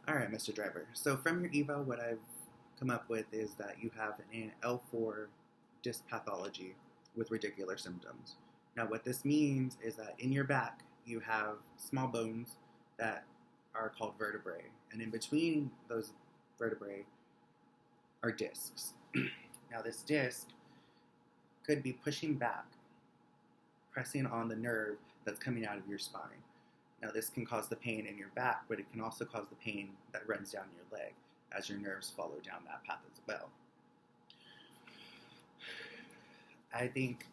All right, Mr. Driver. So from your eval, what I've come up with is that you have an L4 disc pathology with radicular symptoms. Now, what this means is that in your back, you have small bones that are called vertebrae, and in between those vertebrae are discs. Now, this disc could be pushing back, pressing on the nerve that's coming out of your spine. Now, this can cause the pain in your back, but it can also cause the pain that runs down your leg as your nerves follow down that path as well. I think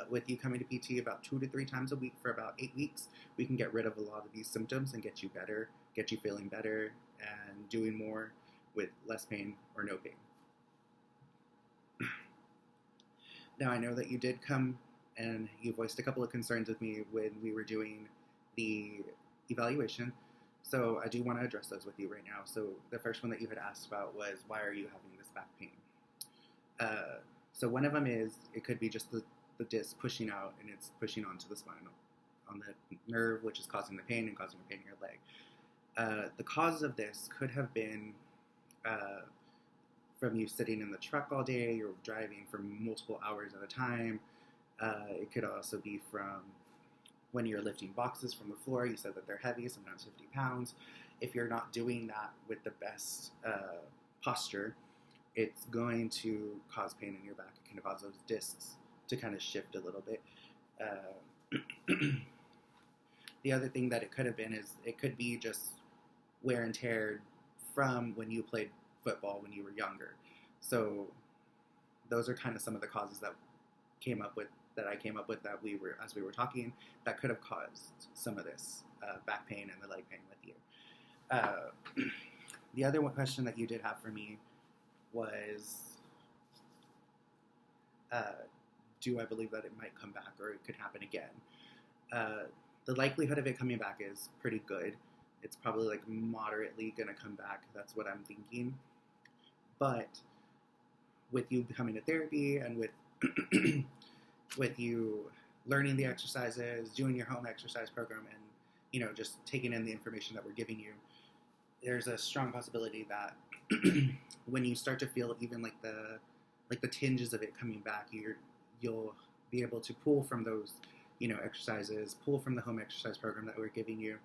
with you coming to PT about 2 to 3 times a week for about 8 weeks, we can get rid of a lot of these symptoms and get you better, get you feeling better, and doing more with less pain or no pain. Now, I know that you did come and you voiced a couple of concerns with me when we were doing the evaluation. So I do want to address those with you right now. So the first one that you had asked about was, why are you having this back pain? So one of them is, it could be just the disc pushing out, and it's pushing onto the spine, on the nerve, which is causing the pain and causing the pain in your leg. The cause of this could have been from you sitting in the truck all day or driving for multiple hours at a time. It could also be from when you're lifting boxes from the floor. You said that they're heavy, sometimes 50 pounds. If you're not doing that with the best posture, it's going to cause pain in your back. It can cause those discs to kind of shift a little bit. The other thing that it could have been is it could be just wear and tear from when you played football when you were younger. So those are kind of some of the causes that I came up with that we were talking, that could have caused some of this back pain and the leg pain with you. The other one question that you did have for me was, do I believe that it might come back or it could happen again? The likelihood of it coming back is pretty good. It's probably like moderately going to come back. That's what I'm thinking. But with you becoming to therapy and with with you learning the exercises, doing your home exercise program, and just taking in the information that we're giving you, there's a strong possibility that when you start to feel even like the tinges of it coming back, you'll be able to pull from those exercises, pull from the home exercise program that we're giving you,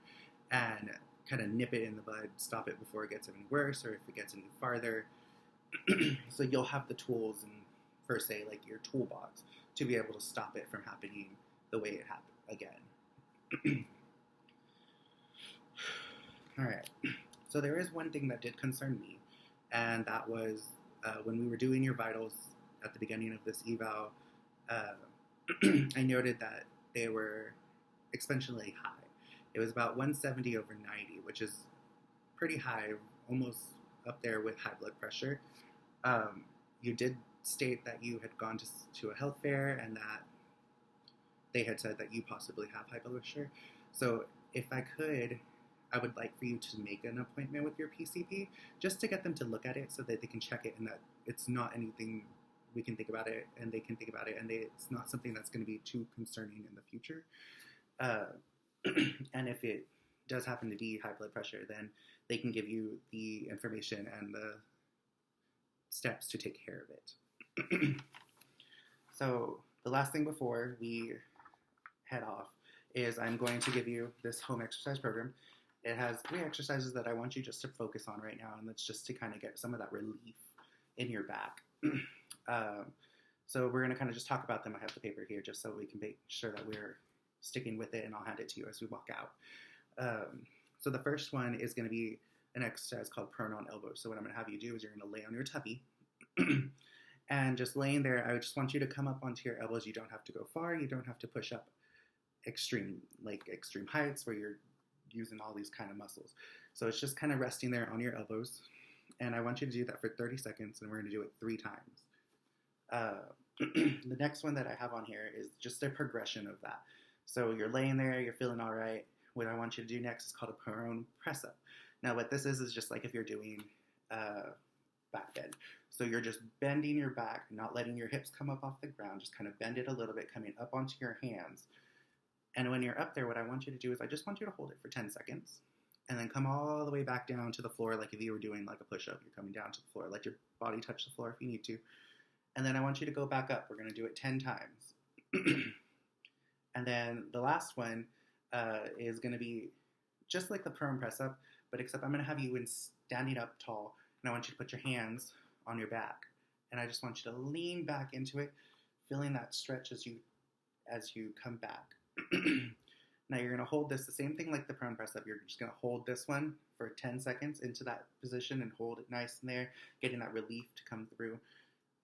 and kind of nip it in the bud, stop it before it gets any worse or if it gets any farther. So you'll have the tools and, per se, like your toolbox to be able to stop it from happening the way it happened again. All right. So there is one thing that did concern me, and that was when we were doing your vitals at the beginning of this eval, I noted that they were exponentially high. It was about 170 over 90, which is pretty high, almost up there with high blood pressure. You did state that you had gone to a health fair and that they had said that you possibly have high blood pressure. So if I could, I would like for you to make an appointment with your PCP just to get them to look at it so that they can check it and that it's not anything we can think about it and they can think about it and it's not something that's going to be too concerning in the future. And if it does happen to be high blood pressure, then they can give you the information and the steps to take care of it. So the last thing before we head off is I'm going to give you this home exercise program. It has 3 exercises that I want you just to focus on right now, and that's just to kind of get some of that relief in your back. So we're going to kind of just talk about them. I have the paper here just so we can make sure that we're sticking with it, and I'll hand it to you as we walk out. So the first one is going to be an exercise called prone on elbows. So what I'm going to have you do is you're going to lay on your tummy. And just laying there, I just want you to come up onto your elbows. You don't have to go far. You don't have to push up extreme heights where you're using all these kind of muscles. So it's just kind of resting there on your elbows. And I want you to do that for 30 seconds, and we're going to do it 3 times. The next one that I have on here is just a progression of that. So you're laying there, you're feeling all right. What I want you to do next is called a prone press up. Now what this is just like if you're doing back bend. So you're just bending your back, not letting your hips come up off the ground, just kind of bend it a little bit, coming up onto your hands. And when you're up there, what I want you to do is I just want you to hold it for 10 seconds. and then come all the way back down to the floor like if you were doing like a push-up. You're coming down to the floor. Let your body touch the floor if you need to. And then I want you to go back up. We're going to do it 10 times. And then the last one is going to be just like the prone press up, but except I'm going to have you in standing up tall, and I want you to put your hands on your back. And I just want you to lean back into it, feeling that stretch as you come back. Now you're going to hold this, the same thing like the prone press up. You're just going to hold this one for 10 seconds into that position and hold it nice in there, getting that relief to come through.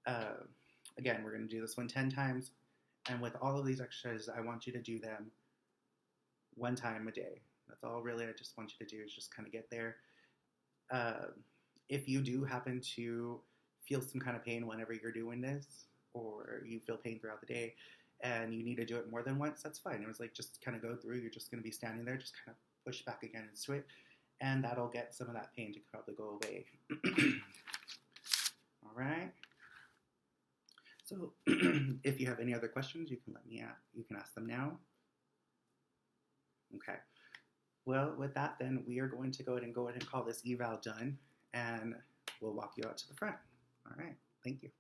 Again, we're going to do this one 10 times. And with all of these exercises, I want you to do them 1 time a day. That's all really I just want you to do is just kind of get there. If you do happen to feel some kind of pain whenever you're doing this, or you feel pain throughout the day, and you need to do it more than once, that's fine. It was like just kind of go through. You're just going to be standing there, just kind of push back again and switch, and that'll get some of that pain to probably go away. All right. So if you have any other questions, you can let me you can ask them now. Okay. Well, with that, then we are going to go ahead and call this eval done, and we'll walk you out to the front. All right. Thank you.